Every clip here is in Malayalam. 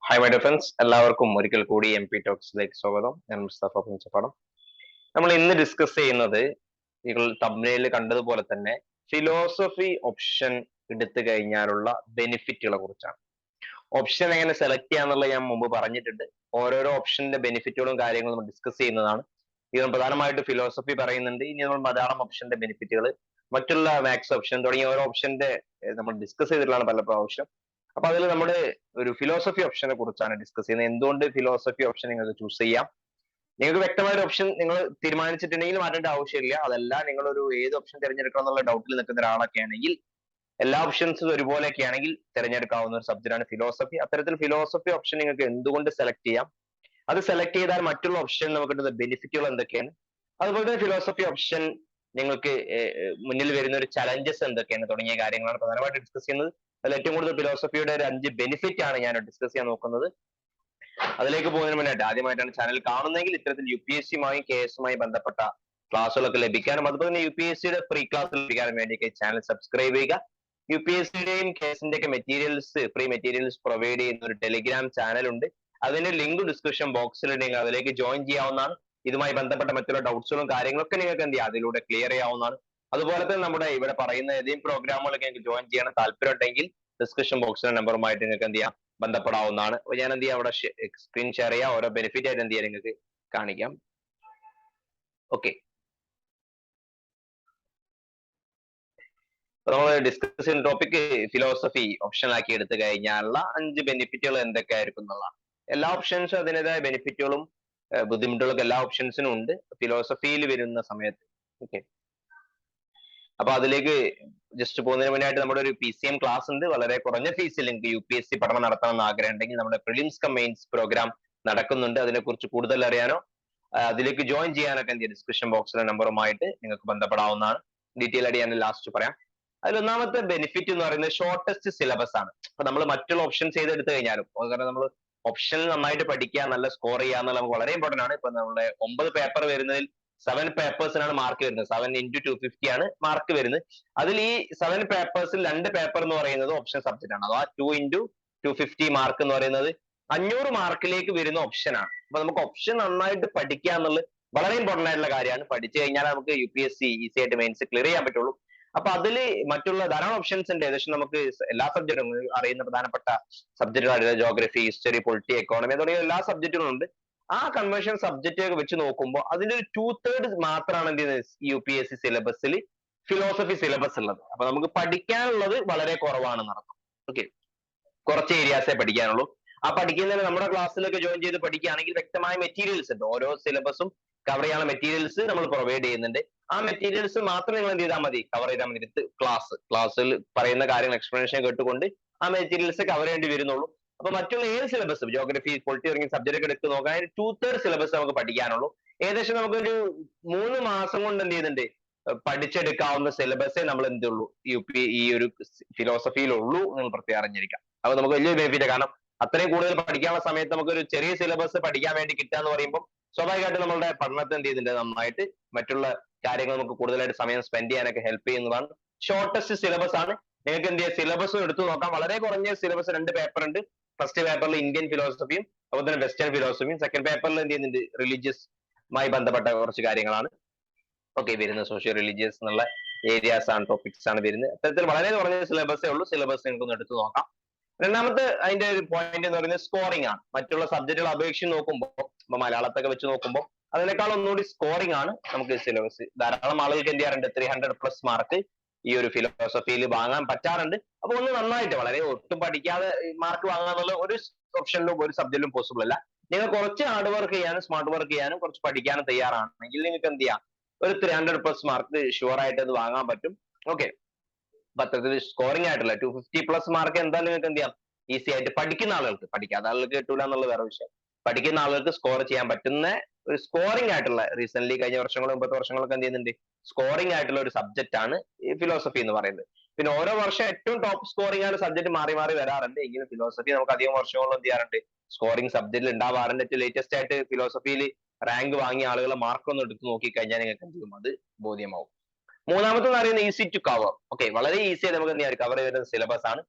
ഹായ് മൈ ഡിയർ ഫ്രണ്ട്സ്, എല്ലാവർക്കും ഒരിക്കൽ കൂടി MP ടോക്സിലേക്ക് സ്വാഗതം. ഞാൻ മുസ്തഫ പഞ്ചപ്പാടം. നമ്മൾ ഇന്ന് ഡിസ്കസ് ചെയ്യുന്നത് നിങ്ങൾ തംബ്നെയിലിൽ കണ്ടതുപോലെ തന്നെ ഫിലോസഫി ഓപ്ഷൻ എടുത്തു കഴിഞ്ഞാലുള്ള ബെനിഫിറ്റുകളെ കുറിച്ചാണ്. ഓപ്ഷൻ എങ്ങനെ സെലക്ട് ചെയ്യാന്നുള്ളത് ഞാൻ മുമ്പ് പറഞ്ഞിട്ടുണ്ട്. ഓരോരോ ഓപ്ഷന്റെ ബെനിഫിറ്റുകളും കാര്യങ്ങളും നമ്മൾ ഡിസ്കസ് ചെയ്യുന്നതാണ്. ഇത് പ്രധാനമായിട്ട് ഫിലോസഫി പറയുന്നുണ്ട്. ഇനി നമ്മൾ മലയാളം ഓപ്ഷന്റെ ബെനിഫിറ്റുകൾ, മറ്റുള്ള മാത്സ് ഓപ്ഷൻ തുടങ്ങിയ ഓരോ ഓപ്ഷന്റെ നമ്മൾ ഡിസ്കസ് ചെയ്തിട്ടുള്ളതാണ് പല പ്രാവശ്യം. അപ്പൊ അതിൽ നമ്മുടെ ഒരു ഫിലോസഫി ഓപ്ഷനെ കുറിച്ചാണ് ഡിസ്കസ് ചെയ്യുന്നത്. എന്തുകൊണ്ട് ഫിലോസഫി ഓപ്ഷൻ നിങ്ങൾക്ക് ചൂസ് ചെയ്യാം? നിങ്ങൾക്ക് വ്യക്തമായ ഒരു ഓപ്ഷൻ നിങ്ങൾ തീരുമാനിച്ചിട്ടുണ്ടെങ്കിൽ മാറ്റേണ്ട ആവശ്യമില്ല. അതല്ല, നിങ്ങൾ ഒരു ഏത് ഓപ്ഷൻ തിരഞ്ഞെടുക്കണം എന്നുള്ള ഡൗട്ടിൽ നിൽക്കുന്ന ഒരാളൊക്കെ ആണെങ്കിൽ, എല്ലാ ഓപ്ഷൻസും ഒരുപോലെയൊക്കെ ആണെങ്കിൽ തിരഞ്ഞെടുക്കാവുന്ന ഒരു സബ്ജക്റ്റാണ് ഫിലോസഫി. അത്തരത്തിൽ ഫിലോസഫി ഓപ്ഷൻ നിങ്ങൾക്ക് എന്തുകൊണ്ട് സെലക്ട് ചെയ്യാം? അത് സെലക്ട് ചെയ്താൽ മറ്റുള്ള ഓപ്ഷൻ നമുക്ക് കിട്ടുന്ന ബെനിഫിറ്റുകൾ എന്തൊക്കെയാണ്? അതുപോലെ തന്നെ ഫിലോസഫി ഓപ്ഷൻ നിങ്ങൾക്ക് മുന്നിൽ വരുന്ന ഒരു ചലഞ്ചസ് എന്തൊക്കെയാണ് തുടങ്ങിയ കാര്യങ്ങളാണ് പ്രധാനമായിട്ട് ഡിസ്കസ് ചെയ്യുന്നത്. അതിൽ ഏറ്റവും കൂടുതൽ ഫിലോസഫിയുടെ ഒരു 5 ബെനിഫിറ്റ് ആണ് ഞാൻ ഡിസ്കസ് ചെയ്യാൻ നോക്കുന്നത്. അതിലേക്ക് പോകുന്നതിന് മുന്നായിട്ട് ആദ്യമായിട്ടാണ് ചാനൽ കാണുന്നതെങ്കിൽ ഇത്തരത്തിൽ UPSC-യുമായും KS-യുമായി ബന്ധപ്പെട്ട ക്ലാസ്സുകളൊക്കെ ലഭിക്കാനും അതുപോലെ തന്നെ UPSC-യുടെ ഫ്രീ ക്ലാസ് ലഭിക്കാനും വേണ്ടി ചാനൽ സബ്സ്ക്രൈബ് ചെയ്യുക. UPSC-യുടെയും KS-ന്റെയും ഒക്കെ മെറ്റീരിയൽസ്, ഫ്രീ മെറ്റീരിയൽസ് പ്രൊവൈഡ് ചെയ്യുന്ന ഒരു ടെലിഗ്രാം ചാനൽ ഉണ്ട്. അതിന്റെ ലിങ്ക് ഡിസ്ക്രിപ്ഷൻ ബോക്സിൽ ഉണ്ടെങ്കിൽ അതിലേക്ക് ജോയിൻ ചെയ്യാവുന്നതാണ്. ഇതുമായി ബന്ധപ്പെട്ട മറ്റുള്ള ഡൗട്ട്സുകളും കാര്യങ്ങളൊക്കെ നിങ്ങൾക്ക് എന്ത് ചെയ്യാം, അതിലൂടെ ക്ലിയർ ചെയ്യാവുന്നതാണ്. അതുപോലെ തന്നെ നമ്മുടെ ഇവിടെ പറയുന്ന ഏതെങ്കിലും പ്രോഗ്രാമുകളൊക്കെ നിങ്ങൾക്ക് ജോയിൻ ചെയ്യാൻ താല്പര്യം ഉണ്ടെങ്കിൽ ഡിസ്ക്രിപ്ഷൻ ബോക്സിലെ നമ്പറുമായിട്ട് നിങ്ങൾക്ക് എന്ത് ചെയ്യാം, ബന്ധപ്പെടാവുന്നതാണ്. അപ്പൊ ഞാൻ എന്ത് ചെയ്യാം, അവിടെ സ്ക്രീൻ ഷെയർ ചെയ്യാം. ഓരോ ബെനിഫിറ്റ് ആയിട്ട് എന്ത് ചെയ്യാം നിങ്ങൾക്ക് കാണിക്കാം. ഓക്കെ, നമ്മൾ ഡിസ്കസ് ചെയ്യുന്ന ടോപ്പിക് ഫിലോസഫി ഓപ്ഷൻ ആക്കി എടുത്തു കഴിഞ്ഞാലുള്ള 5 ബെനിഫിറ്റുകൾ എന്തൊക്കെയായിരിക്കും എന്നുള്ളതാണ്. എല്ലാ ഓപ്ഷൻസും അതിൻ്റെതായ ബെനിഫിറ്റുകളും ബുദ്ധിമുട്ടുകളൊക്കെ എല്ലാ ഓപ്ഷൻസിനും ഉണ്ട് ഫിലോസഫിയിൽ വരുന്ന സമയത്ത്. ഓക്കെ, അപ്പൊ അതിലേക്ക് ജസ്റ്റ് പോകുന്നതിന് മുന്നായിട്ട് നമ്മുടെ ഒരു PCM ക്ലാസ് ഉണ്ട്. വളരെ കുറഞ്ഞ ഫീസിൽ നിങ്ങൾക്ക് UPSC പഠനം നടത്തണം എന്ന് ആഗ്രഹം ഉണ്ടെങ്കിൽ നമ്മുടെ പ്രിലിംസ് കം മെയിൻസ് പ്രോഗ്രാം നടക്കുന്നുണ്ട്. അതിനെക്കുറിച്ച് കൂടുതൽ അറിയാനോ അതിലേക്ക് ജോയിൻ ചെയ്യാനൊക്കെ എന്ത് ഡിസ്ക്രിപ്ഷൻ ബോക്സിലെ നമ്പറുമായിട്ട് നിങ്ങൾക്ക് ബന്ധപ്പെടാവുന്നതാണ്. ഡീറ്റെയിൽ ആയിട്ട് ഞാൻ ലാസ്റ്റ് പറയാം. അതിൽ ഒന്നാമത്തെ ബെനിഫിറ്റ് എന്ന് പറയുന്നത് ഷോർട്ടസ്റ്റ് സിലബസ് ആണ്. അപ്പൊ നമ്മൾ മറ്റുള്ള ഓപ്ഷൻസ് ചെയ്തെടുത്തു കഴിഞ്ഞാലും, കാരണം നമ്മൾ ഓപ്ഷൻ നന്നായിട്ട് പഠിക്കുക, നല്ല സ്കോർ ചെയ്യുക എന്നുള്ളത് നമുക്ക് വളരെ ഇമ്പോർട്ടന്റ് ആണ്. ഇപ്പൊ നമ്മുടെ 9 പേപ്പർ വരുന്നതിൽ 7 പേപ്പേഴ്സിനാണ് മാർക്ക് വരുന്നത്. 7 into 250 ആണ് മാർക്ക് വരുന്നത്. അതിൽ ഈ 7 പേപ്പേഴ്സിൽ 2 പേപ്പർ എന്ന് പറയുന്നത് ഓപ്ഷൻ സബ്ജക്റ്റ് ആണ്. അഥവാ 2 into 250 മാർക്ക് എന്ന് പറയുന്നത് 500 മാർക്കിലേക്ക് വരുന്ന ഓപ്ഷൻ ആണ്. അപ്പൊ നമുക്ക് ഓപ്ഷൻ നന്നായിട്ട് പഠിക്കുക എന്നുള്ളത് വളരെ ഇമ്പോർട്ടന്റ് ആയിട്ടുള്ള കാര്യമാണ്. പഠിച്ചു കഴിഞ്ഞാൽ നമുക്ക് UPSC ഈസി ആയിട്ട് മെയിൻസ് ക്ലിയർ ചെയ്യാൻ പറ്റുള്ളൂ. അപ്പൊ അതിൽ മറ്റുള്ള ധാരാളം ഓപ്ഷൻസ് ഉണ്ട്. ഏകദേശം നമുക്ക് എല്ലാ സബ്ജക്റ്റും അറിയുന്ന പ്രധാനപ്പെട്ട സബ്ജക്റ്റുകൾ, ജോഗ്രഫി, ഹിസ്റ്ററി, പൊളിറ്റി, എക്കോണമി തുടങ്ങിയ എല്ലാ സബ്ജക്റ്റുകളും ഉണ്ട്. ആ കൺവേർഷൻ സബ്ജക്റ്റ് ഒക്കെ വെച്ച് നോക്കുമ്പോൾ അതിന്റെ ഒരു 2/3 മാത്രമാണ് എന്ത് ചെയ്യുന്നത് UPSC സിലബസിൽ ഫിലോസഫി സിലബസ് ഉള്ളത്. അപ്പൊ നമുക്ക് പഠിക്കാനുള്ളത് വളരെ കുറവാണെന്ന് അർത്ഥം. ഓക്കെ, കുറച്ച് ഏരിയാസേ പഠിക്കാനുള്ളൂ. ആ പഠിക്കുന്നതിന് നമ്മുടെ ക്ലാസ്സിലൊക്കെ ജോയിൻ ചെയ്ത് പഠിക്കുകയാണെങ്കിൽ വ്യക്തമായ മെറ്റീരിയൽസ് ഉണ്ട്. ഓരോ സിലബസും കവർ ചെയ്യാനുള്ള മെറ്റീരിയൽസ് നമ്മൾ പ്രൊവൈഡ് ചെയ്യുന്നുണ്ട്. ആ മെറ്റീരിയൽസ് മാത്രം നിങ്ങൾ എന്ത് ചെയ്താൽ മതി, കവർ ചെയ്താൽ മതി. ക്ലാസ്സിൽ പറയുന്ന കാര്യങ്ങൾ എക്സ്പ്ലനേഷൻ കേട്ടുകൊണ്ട് ആ മെറ്റീരിയൽസ് കവർ ചെയ്യേണ്ടി വരുന്നുള്ളൂ. അപ്പൊ മറ്റുള്ള ഏത് സിലബസ്, ജോഗ്രഫി, പൊളിറ്റി തുടങ്ങിയ സബ്ജക്റ്റ് ഒക്കെ എടുത്ത് നോക്കാൻ 2/3 സിലബസ് നമുക്ക് പഠിക്കാനുള്ളൂ. ഏകദേശം നമുക്കൊരു 3 മാസം കൊണ്ട് എന്ത് ചെയ്യുന്നുണ്ട്, പഠിച്ചെടുക്കാവുന്ന സിലബസേ നമ്മൾ എന്തുള്ളൂ ഈ ഒരു ഫിലോസഫിയിലുള്ളൂ. നിങ്ങൾ പ്രത്യേകം അറിഞ്ഞിരിക്കാം. അപ്പൊ നമുക്ക് വലിയ ബെനിഫിറ്റ്. കാരണം അത്രയും കൂടുതൽ പഠിക്കാനുള്ള സമയത്ത് നമുക്കൊരു ചെറിയ സിലബസ് പഠിക്കാൻ വേണ്ടി കിട്ടുക എന്ന് പറയുമ്പോൾ സ്വാഭാവികമായിട്ട് നമ്മളുടെ പഠനത്തെ എന്ത് ചെയ്യുന്നുണ്ട്, നന്നായിട്ട് മറ്റുള്ള കാര്യങ്ങൾ നമുക്ക് കൂടുതലായിട്ട് സമയം സ്പെൻഡ് ചെയ്യാനൊക്കെ ഹെൽപ്പ് ചെയ്യുന്നതാണ്. ഷോർട്ടസ്റ്റ് സിലബസ് ആണ്. നിങ്ങൾക്ക് എന്ത് ചെയ്യാം, സിലബസും എടുത്തു നോക്കാം. വളരെ കുറഞ്ഞ സിലബസ് 2 പേപ്പർ ഉണ്ട്. ഫസ്റ്റ് പേപ്പറിൽ ഇന്ത്യൻ ഫിലോസഫിയും അതുപോലെ തന്നെ വെസ്റ്റേൺ ഫിലോസഫിയും, സെക്കൻഡ് പേപ്പറിൽ എന്ത് ചെയ്യുന്നുണ്ട്, റിലീജിയസുമായി ബന്ധപ്പെട്ട കുറച്ച് കാര്യങ്ങളാണ് ഓക്കെ വരുന്നത്. സോഷ്യോ റിലീജിയസ് എന്നുള്ള ഏരിയാസ് ആണ്, ടോപ്പിക്സ് ആണ് വരുന്നത്. അത്തരത്തിൽ വളരെ കുറഞ്ഞ സിലബസേ ഉള്ളൂ. സിലബസ് നിങ്ങൾക്ക് ഒന്ന് എടുത്തു നോക്കാം. രണ്ടാമത്തെ അതിന്റെ ഒരു പോയിന്റ് എന്ന് പറയുന്നത് സ്കോറിംഗ് ആണ്. മറ്റുള്ള സബ്ജക്റ്റുകൾ അപേക്ഷിച്ച് നോക്കുമ്പോൾ, ഇപ്പൊ മലയാളത്തൊക്കെ വെച്ച് നോക്കുമ്പോൾ അതിനേക്കാൾ ഒന്നുകൂടി സ്കോറിംഗ് ആണ് നമുക്ക് സിലബസ്. ധാരാളം ആളുകൾക്ക് എന്ത് ചെയ്യാറുണ്ട്, 300+ മാർക്ക് ഈ ഒരു ഫിലോസഫിയിൽ വാങ്ങാൻ പറ്റാറുണ്ട്. അപ്പൊ ഒന്ന് നന്നായിട്ട്, വളരെ ഒട്ടും പഠിക്കാതെ മാർക്ക് വാങ്ങാന്നുള്ള ഒരു ഓപ്ഷനിലും ഒരു സബ്ജക്റ്റിലും പോസിബിൾ അല്ല. നിങ്ങൾ കുറച്ച് ഹാർഡ് വർക്ക് ചെയ്യാനും സ്മാർട്ട് വർക്ക് ചെയ്യാനും കുറച്ച് പഠിക്കാനും തയ്യാറാണെങ്കിൽ നിങ്ങൾക്ക് എന്ത് ചെയ്യാം, ഒരു 300+ മാർക്ക് ഷുവർ ആയിട്ട് അത് വാങ്ങാൻ പറ്റും. ഓക്കെ, അത്തരത്തിൽ സ്കോറിംഗ് ആയിട്ടുള്ള 250+ മാർക്ക് എന്തായാലും നിങ്ങൾക്ക് എന്ത് ചെയ്യാം, ഈസി ആയിട്ട് പഠിക്കുന്ന ആളുകൾക്ക്, പഠിക്കാത്ത ആളുകൾക്ക് കിട്ടൂല എന്നുള്ള വേറെ വിഷയം. പഠിക്കുന്ന ആളുകൾക്ക് സ്കോർ ചെയ്യാൻ പറ്റുന്ന ഒരു സ്കോറിംഗ് ആയിട്ടുള്ള, റീസെന്റ് കഴിഞ്ഞ വർഷങ്ങളും 10 വർഷങ്ങളൊക്കെ എന്ത് ചെയ്യുന്നുണ്ട്, സ്കോറിംഗ് ആയിട്ടുള്ള ഒരു സബ്ജക്റ്റ് ആണ് ഈ ഫിലോസഫി എന്ന് പറയുന്നത്. പിന്നെ ഓരോ വർഷം ഏറ്റവും ടോപ്പ് സ്കോറിംഗ് ആണ് സബ്ജക്ട് മാറി മാറി വരാറുണ്ട്. എങ്കിലും ഫിലോസഫി നമുക്ക് അധികം വർഷങ്ങളും എന്ത് ചെയ്യാറുണ്ട്, സ്കോറിംഗ് സബ്ജക്റ്റിൽ ഉണ്ടാവാറുണ്ട്. ഏറ്റവും ലേറ്റസ്റ്റ് ആയിട്ട് ഫിലോസഫിയിൽ റാങ്ക് വാങ്ങിയ ആളുകളെ മാർക്ക് ഒന്ന് എടുത്ത് നോക്കി കഴിഞ്ഞാൽ നിങ്ങൾക്ക് എന്ത് ചെയ്യും, അത് ബോധ്യമാവും. മൂന്നാമത്തെ പറയുന്നത് ഈസി ടു കവർ. ഓക്കെ, വളരെ ഈസി ആയി നമുക്ക് എന്ത് ചെയ്യാം, കവർ ചെയ്യുന്ന സിലബസ് ആണ്.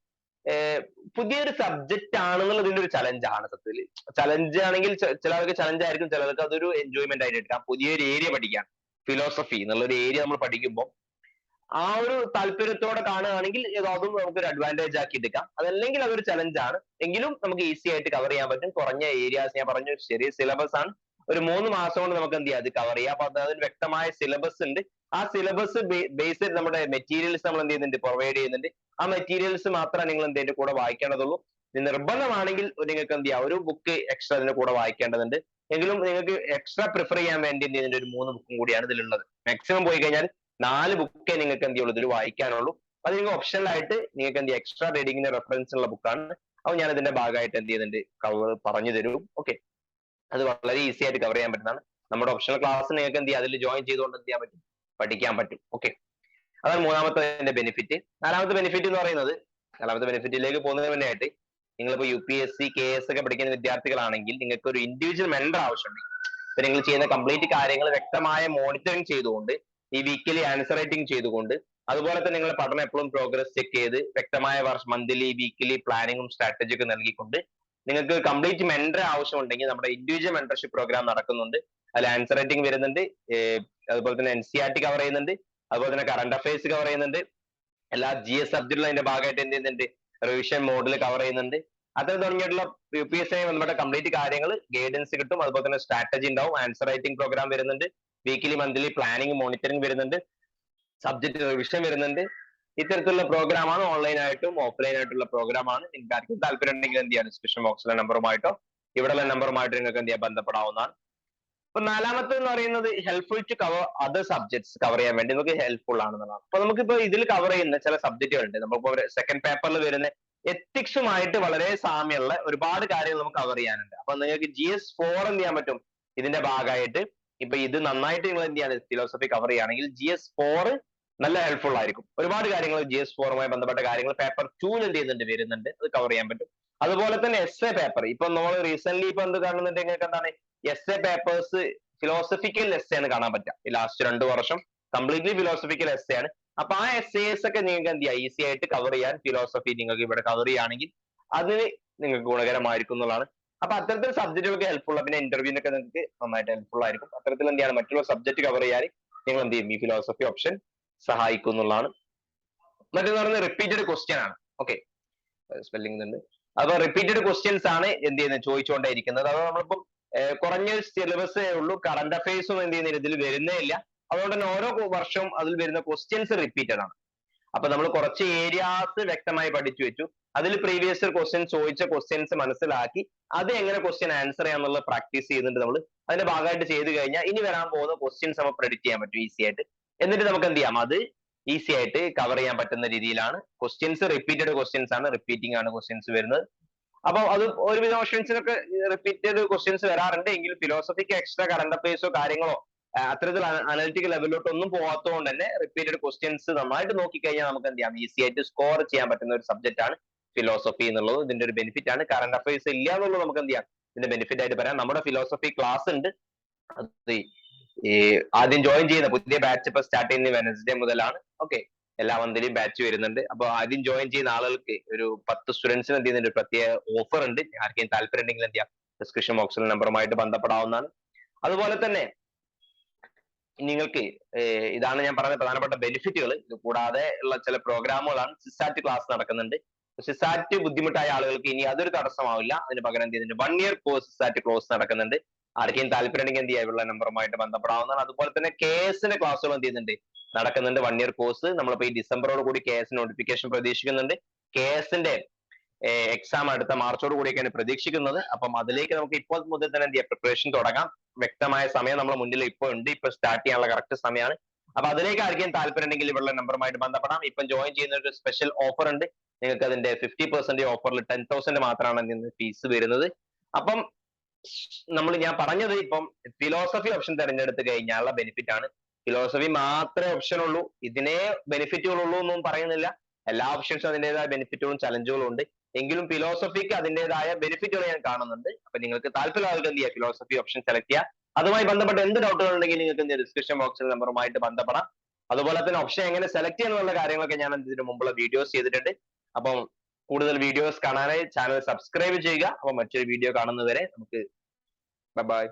പുതിയൊരു സബ്ജക്റ്റ് ആണെന്നുള്ളതിന്റെ ഒരു ചലഞ്ചാണ് സത്യത്തിൽ. ചലഞ്ച് ആണെങ്കിൽ ചിലർക്ക് ചലഞ്ച് ആയിരിക്കും, ചിലർക്ക് അതൊരു എൻജോയ്മെന്റ് ആയിട്ട് എടുക്കാം. പുതിയൊരു ഏരിയ പഠിക്കാൻ, ഫിലോസഫി എന്നുള്ള ഒരു ഏരിയ നമ്മൾ പഠിക്കുമ്പോൾ ആ ഒരു താല്പര്യത്തോടെ കാണുകയാണെങ്കിൽ അതും നമുക്കൊരു അഡ്വാൻറ്റേജ് ആക്കി എടുക്കാം. അതല്ലെങ്കിൽ അതൊരു ചലഞ്ചാണ്, എങ്കിലും നമുക്ക് ഈസി ആയിട്ട് കവർ ചെയ്യാൻ പറ്റും. കുറഞ്ഞ ഏരിയാസ്, ഞാൻ പറഞ്ഞു ചെറിയ സിലബസ് ആണ്, ഒരു 3 മാസം കൊണ്ട് നമുക്ക് എന്ത് ചെയ്യാം, അത് കവർ ചെയ്യാം. അപ്പൊ അതിന് വ്യക്തമായ സിലബസ് ഉണ്ട്. ആ സിലബസ് ബേസ്ഡ് നമ്മുടെ മെറ്റീരിയൽസ് നമ്മൾ എന്ത് ചെയ്യുന്നുണ്ട്, പ്രൊവൈഡ് ചെയ്യുന്നുണ്ട്. ആ മെറ്റീരിയൽസ് മാത്രമേ നിങ്ങൾ എന്തിന്റെ കൂടെ വായിക്കേണ്ടതുള്ളൂ. നിർബന്ധമാണെങ്കിൽ നിങ്ങൾക്ക് എന്ത് ചെയ്യാം, ഒരു ബുക്ക് എക്സ്ട്രാ അതിന്റെ കൂടെ വായിക്കേണ്ടതുണ്ട്. എങ്കിലും നിങ്ങൾക്ക് എക്സ്ട്രാ പ്രിഫർ ചെയ്യാൻ വേണ്ടി ഇതിന്റെ ഒരു 3 ബുക്കും കൂടിയാണ് ഇതിലുള്ളത്. മാക്സിമം പോയി കഴിഞ്ഞാൽ 4 ബുക്കേ നിങ്ങൾക്ക് എന്ത് ചെയ്യുള്ളൂ ഇതിൽ വായിക്കാനുള്ളൂ. അത് നിങ്ങൾക്ക് ഓപ്ഷണൽ ആയിട്ട് നിങ്ങൾക്ക് എന്ത് ചെയ്യാം, എക്സ്ട്രാ റീഡിങ്ങിന് റെഫറൻസ് ഉള്ള ബുക്കാണ്. അപ്പൊ ഞാൻ ഇതിന്റെ ഭാഗമായിട്ട് എന്ത് ചെയ്യുന്നുണ്ട്, പറഞ്ഞു തരും. ഓക്കെ, അത് വളരെ ഈസി ആയിട്ട് കവർ ചെയ്യാൻ പറ്റുന്നതാണ്. നമ്മുടെ ഓപ്ഷണൽ ക്ലാസ് നിങ്ങൾക്ക് എന്ത് ചെയ്യാം, അതിൽ ജോയിൻ ചെയ്തുകൊണ്ട് എന്ത് ചെയ്യാൻ പറ്റും, പഠിക്കാൻ പറ്റും. ഓക്കെ, അതാണ് മൂന്നാമത്തെ ബെനിഫിറ്റ്. നാലാമത്തെ ബെനിഫിറ്റ് എന്ന് പറയുന്നത്, നാലാമത്തെ ബെനിഫിറ്റിലേക്ക് പോകുന്നതിന് മുന്നേ ആയിട്ട്, നിങ്ങളിപ്പോ UPSC KS ഒക്കെ പഠിക്കുന്ന വിദ്യാർത്ഥികളാണെങ്കിൽ നിങ്ങൾക്ക് ഒരു ഇൻഡിവിജ്വൽ മെന്റർ ആവശ്യമുണ്ട്. ഇപ്പൊ നിങ്ങൾ ചെയ്യുന്ന കംപ്ലീറ്റ് കാര്യങ്ങൾ വ്യക്തമായ മോണിറ്ററിങ് ചെയ്തുകൊണ്ട്, ഈ വീക്കിലി ആൻസർ റൈറ്റിംഗ് ചെയ്തുകൊണ്ട്, അതുപോലെ തന്നെ നിങ്ങളുടെ പഠനം എപ്പോഴും പ്രോഗ്രസ് ചെക്ക് ചെയ്ത് വ്യക്തമായ മന്ത്ലി വീക്കിലി പ്ലാനിങ്ങും സ്ട്രാറ്റജി ഒക്കെ നൽകിക്കൊണ്ട് നിങ്ങൾക്ക് കംപ്ലീറ്റ് മെന്റർ ആവശ്യമുണ്ടെങ്കിൽ നമ്മുടെ ഇൻഡിവിജ്വൽ മെന്റർഷിപ്പ് പ്രോഗ്രാം നടക്കുന്നുണ്ട്. അതിൽ ആൻസർ റൈറ്റിംഗ് വരുന്നുണ്ട്, അതുപോലെ തന്നെ NCERT കവർ ചെയ്യുന്നുണ്ട്, അതുപോലെ തന്നെ കറണ്ട് അഫയേഴ്സ് കവർ ചെയ്യുന്നുണ്ട്, എല്ലാ GS സബ്ജക്റ്റിലും അതിന്റെ ഭാഗമായിട്ട് എന്ത് ചെയ്യുന്നുണ്ട്, റിവിഷൻ മോഡിൽ കവർ ചെയ്യുന്നുണ്ട്. അത്തരം തുടങ്ങിയിട്ടുള്ള UPSC ബന്ധപ്പെട്ട കംപ്ലീറ്റ് കാര്യങ്ങൾ ഗൈഡൻസ് കിട്ടും. അതുപോലെ തന്നെ സ്ട്രാറ്റജി ഉണ്ടാവും, ആൻസർ റൈറ്റിംഗ് പ്രോഗ്രാം വരുന്നുണ്ട്, വീക്കിലി മന്ത്ലി പ്ലാനിങ് മോണിറ്ററിംഗ് വരുന്നുണ്ട്, സബ്ജക്ട് റിവിഷൻ വരുന്നുണ്ട്. ഇത്തരത്തിലുള്ള പ്രോഗ്രാമാണ്, ഓൺലൈൻ ആയിട്ടും ഓഫ്ലൈൻ ആയിട്ടുള്ള പ്രോഗ്രാമാണ്. നിങ്ങൾക്ക് ആർക്കും താല്പര്യം ഉണ്ടെങ്കിൽ എന്ത് ചെയ്യാം, ഡിസ്ക്രിപ്ഷൻ ബോക്സിലെ നമ്പറുമായിട്ടോ ഇവിടെയുള്ള നമ്പറുമായിട്ട് നിങ്ങൾക്ക് എന്ത് ചെയ്യാം, ബന്ധപ്പെടാവുന്നതാണ്. അപ്പൊ നാലാമത്തെ എന്ന് പറയുന്നത് helpful to cover other subjects cover ചെയ്യാൻ വേണ്ടി നമുക്ക് ഹെൽപ്ഫുൾ ആണെന്നുള്ളതാണ്. അപ്പൊ നമുക്കിപ്പോ ഇതിൽ കവർ ചെയ്യുന്ന ചില സബ്ജക്റ്റുകളുണ്ട്. നമ്മളിപ്പോ സെക്കൻഡ് പേപ്പറിൽ വരുന്ന എത്തിക്സുമായിട്ട് വളരെ സാമ്യമുള്ള ഒരുപാട് കാര്യങ്ങൾ നമുക്ക് കവർ ചെയ്യാനുണ്ട്. അപ്പൊ നിങ്ങൾക്ക് GS4 എന്ത് ചെയ്യാൻ പറ്റും, ഇതിന്റെ ഭാഗമായിട്ട്. ഇപ്പൊ ഇത് നന്നായിട്ട് നിങ്ങൾ എന്ത് ചെയ്യാണ്, ഫിലോസഫി കവർ ചെയ്യുകയാണെങ്കിൽ GS4 നല്ല ഹെൽപ്ഫുൾ ആയിരിക്കും. ഒരുപാട് കാര്യങ്ങൾ GS4മായി ബന്ധപ്പെട്ട കാര്യങ്ങൾ പേപ്പർ 2 എന്ത് ചെയ്യുന്നുണ്ട്, വരുന്നുണ്ട്, അത് കവർ ചെയ്യാൻ പറ്റും. അതുപോലെ തന്നെ essay പേപ്പർ, ഇപ്പൊ നമ്മൾ റീസെന്റ് ഇപ്പൊ എന്ത് കാണുന്നുണ്ടെങ്കിൽ നിങ്ങൾക്ക് എന്താണ്, essay പേപ്പേഴ്സ് ഫിലോസഫിക്കൽ essay ആണ് കാണാൻ പറ്റുക. ഈ ലാസ്റ്റ് 2 വർഷം കംപ്ലീറ്റ്ലി ഫിലോസഫിക്കൽ essay ആണ്. അപ്പൊ ആ essays ഒക്കെ നിങ്ങൾക്ക് എന്ത് ചെയ്യാം, ഈസി ആയിട്ട് കവർ ചെയ്യാൻ ഫിലോസഫി നിങ്ങൾക്ക് ഇവിടെ കവർ ചെയ്യുകയാണെങ്കിൽ അതിന് നിങ്ങൾക്ക് ഗുണകരമായിരിക്കും എന്നുള്ളതാണ്. അപ്പൊ അത്തരത്തിൽ സബ്ജക്റ്റുകൾക്ക് ഹെൽപ്ഫുൾ, പിന്നെ ഇന്റർവ്യൂവിനൊക്കെ നിങ്ങൾക്ക് നന്നായിട്ട് ഹെൽപ്ഫുൾ ആയിരിക്കും. അത്തരത്തിൽ എന്ത് ചെയ്യാണ്, മറ്റുള്ള സബ്ജക്ട് കവർ ചെയ്യാൻ നിങ്ങൾ എന്ത് ചെയ്യും, ഈ ഫിലോസഫി ഓപ്ഷൻ സഹായിക്കും എന്നുള്ളതാണ്. മറ്റൊന്ന് പറയുന്നത് റിപ്പീറ്റഡ് ക്വസ്റ്റ്യൻ ആണ്. ഓക്കെ, സ്പെല്ലിംഗ് ഉണ്ട്. അപ്പൊ റിപ്പീറ്റഡ് ക്വസ്റ്റ്യൻസ് ആണ് എന്ത് ചെയ്യുന്നത്, ചോദിച്ചുകൊണ്ടേയിരിക്കുന്നത്. അത് നമ്മളിപ്പം കുറഞ്ഞ സിലബസേ ഉള്ളൂ, കറണ്ട് അഫയേഴ്സും എന്ത് ചെയ്യുന്നില്ല ഇതിൽ വരുന്നേ ഇല്ല. അതുകൊണ്ട് തന്നെ ഓരോ വർഷവും അതിൽ വരുന്ന ക്വസ്റ്റ്യൻസ് റിപ്പീറ്റഡ് ആണ്. അപ്പൊ നമ്മൾ കുറച്ച് ഏരിയാസ് വ്യക്തമായി പഠിച്ചു വെച്ചു, അതിൽ പ്രീവിയസ് ഇയർ ക്വസ്റ്റ്യൻസ് ചോദിച്ച ക്വസ്റ്റ്യൻസ് മനസ്സിലാക്കി അത് എങ്ങനെ ക്വസ്റ്റ്യൻ ആൻസർ ചെയ്യാന്നുള്ള പ്രാക്ടീസ് ചെയ്യുന്നുണ്ട് നമ്മൾ. അതിന്റെ ഭാഗമായിട്ട് ചെയ്ത് കഴിഞ്ഞാൽ ഇനി വരാൻ പോകുന്ന ക്വസ്റ്റ്യൻസ് നമുക്ക് പ്രെഡിക്റ്റ് ചെയ്യാൻ പറ്റും ഈസി ആയിട്ട്. എന്നിട്ട് നമുക്ക് എന്ത് ചെയ്യാം, അത് ഈസി ആയിട്ട് കവർ ചെയ്യാൻ പറ്റുന്ന രീതിയിലാണ്. ക്വസ്റ്റ്യൻസ് റിപ്പീറ്റഡ് ക്വസ്റ്റ്യൻസ് ആണ്, റിപ്പീറ്റിംഗ് ആണ് ക്വസ്റ്റ്യൻസ് വരുന്നത്. അപ്പൊ അത് ഒരുവിധ ഓപ്ഷൻസിനൊക്കെ റിപ്പീറ്റഡ് ക്വസ്റ്റ്യൻസ് വരാറുണ്ട്. എങ്കിലും ഫിലോസഫിക്ക് എക്സ്ട്രാ കറണ്ട് അഫയേഴ്സോ കാര്യങ്ങളോ അത്തരത്തിൽ അനലിറ്റിക്കൽ ലെവലിലോട്ട് ഒന്നും പോകാത്തതുകൊണ്ട് തന്നെ റിപ്പീറ്റഡ് ക്വസ്റ്റ്യൻസ് നന്നായിട്ട് നോക്കിക്കഴിഞ്ഞാൽ നമുക്ക് എന്ത് ചെയ്യാം, ഈസി ആയിട്ട് സ്കോർ ചെയ്യാൻ പറ്റുന്ന ഒരു സബ്ജക്റ്റ് ആണ് ഫിലോസഫി എന്നുള്ളത്. ഇതിന്റെ ഒരു ബെനിഫിറ്റ് ആണ്. കറണ്ട് അഫയേഴ്സ് ഇല്ല എന്നുള്ളത് നമുക്ക് എന്ത് ചെയ്യാം, ഇതിന്റെ ബെനിഫിറ്റ് ആയിട്ട് പറയാം. നമ്മുടെ ഫിലോസഫി ക്ലാസ് ഉണ്ട്, അത് ഈ ആദ്യം ജോയിൻ ചെയ്യുന്ന പുതിയ ബാച്ച് ഇപ്പൊ സ്റ്റാർട്ട് ചെയ്യുന്ന വെനസ്ഡേ മുതലാണ്. ഓക്കെ, എല്ലാ മന്തിലും ബാച്ച് വരുന്നുണ്ട്. അപ്പൊ ആദ്യം ജോയിൻ ചെയ്യുന്ന ആളുകൾക്ക് ഒരു 10 സ്റ്റുഡൻസിന് എന്ത് ചെയ്യുന്നുണ്ട്, പ്രത്യേക ഓഫർ ഉണ്ട്. ആർക്കെങ്കിലും താല്പര്യം ഉണ്ടെങ്കിൽ എന്ത് ചെയ്യാം, ഡിസ്ക്രിപ്ഷൻ ബോക്സിൽ നമ്പറുമായിട്ട് ബന്ധപ്പെടാവുന്നതാണ്. അതുപോലെ തന്നെ നിങ്ങൾക്ക് ഇതാണ് ഞാൻ പറഞ്ഞ പ്രധാനപ്പെട്ട ബെനിഫിറ്റുകൾ. ഇത് കൂടാതെ ഉള്ള ചില പ്രോഗ്രാമുകളാണ്. സിസാറ്റ് ക്ലാസ് നടക്കുന്നുണ്ട്. സിസാറ്റ് ബുദ്ധിമുട്ടായ ആളുകൾക്ക് ഇനി അതൊരു തടസ്സമാവില്ല. അതിന് പകരം എന്ത് ചെയ്യുന്നുണ്ട്, 1 ഇയർ കോഴ്സ് സിസാറ്റ് ക്ലോസ് നടക്കുന്നുണ്ട്. ആർക്കെങ്കിലും താല്പര്യം ഉണ്ടെങ്കിൽ എന്ത് ചെയ്യാം, ഉള്ള നമ്പറുമായിട്ട് ബന്ധപ്പെടാവുന്നതാണ്. അതുപോലെ തന്നെ KS ക്ലാസ്സുകൾ എന്ത് ചെയ്യുന്നുണ്ട്, നടക്കുന്നുണ്ട്. 1 ഇയർ കോഴ്സ് നമ്മളിപ്പോ ഈ ഡിസംബറോട് കൂടി KS നോട്ടിഫിക്കേഷൻ പ്രതീക്ഷിക്കുന്നുണ്ട്. KS എക്സാം അടുത്ത മാർച്ചോട് കൂടിയൊക്കെയാണ് പ്രതീക്ഷിക്കുന്നത്. അപ്പം അതിലേക്ക് നമുക്ക് ഇപ്പോൾ മുതൽ തന്നെ എന്ത് ചെയ്യാം, പ്രിപ്പറേഷൻ തുടങ്ങാം. വ്യക്തമായ സമയം നമ്മുടെ മുന്നിൽ ഇപ്പോൾ ഉണ്ട്. ഇപ്പൊ സ്റ്റാർട്ട് ചെയ്യാനുള്ള കറക്റ്റ് സമയമാണ്. അപ്പൊ അതിലേക്ക് ആർക്കെങ്കിലും താല്പര്യം ഉണ്ടെങ്കിൽ ഇവരുടെ നമ്പറുമായിട്ട് ബന്ധപ്പെടാം. ഇപ്പം ജോയിൻ ചെയ്യുന്ന ഒരു സ്പെഷ്യൽ ഓഫർ ഉണ്ട്. നിങ്ങൾക്ക് അതിന്റെ 50% ഓഫറിൽ 10,000 മാത്രമാണ് ഫീസ് വരുന്നത്. അപ്പം ഞാൻ പറഞ്ഞത് ഇപ്പം ഫിലോസഫി ഓപ്ഷൻ തിരഞ്ഞെടുത്ത് കഴിഞ്ഞാലുള്ള ബെനിഫിറ്റ് ആണ്. ഫിലോസഫി മാത്രമേ ഓപ്ഷൻ ഉള്ളൂ, ഇതിനെ ബെനിഫിറ്റുകളുള്ളൂ എന്നും പറയുന്നില്ല. എല്ലാ ഓപ്ഷൻസും അതിൻ്റെതായ ബെനിഫിറ്റുകളും ചലഞ്ചുകളും ഉണ്ട്. എങ്കിലും ഫിലോസഫിക്ക് അതിൻ്റെതായ ബെനിഫിറ്റുകൾ ഞാൻ കാണുന്നുണ്ട്. അപ്പൊ നിങ്ങൾക്ക് താല്പര്യം ആൾക്ക് എന്ത് ചെയ്യുക, ഫിലോസഫി ഓപ്ഷൻ സെലക്ട് ചെയ്യുക. അതുമായി ബന്ധപ്പെട്ട് എന്ത് ഡൗട്ടുകൾ ഉണ്ടെങ്കിൽ നിങ്ങൾക്ക് ഡിസ്ക്രിപ്ഷൻ ബോക്സിൽ നമ്പറുമായിട്ട് ബന്ധപ്പെടാം. അതുപോലെ തന്നെ ഓപ്ഷൻ എങ്ങനെ സെലക്ട് ചെയ്യാനുള്ള കാര്യങ്ങളൊക്കെ ഞാൻ ഇതിന് മുമ്പുള്ള വീഡിയോസ് ചെയ്തിട്ടുണ്ട്. അപ്പം കൂടുതൽ വീഡിയോസ് കാണാനായി ചാനൽ സബ്സ്ക്രൈബ് ചെയ്യുക. അപ്പോൾ മറ്റൊരു വീഡിയോ കാണുന്നതുവരെ നമുക്ക് ബൈ.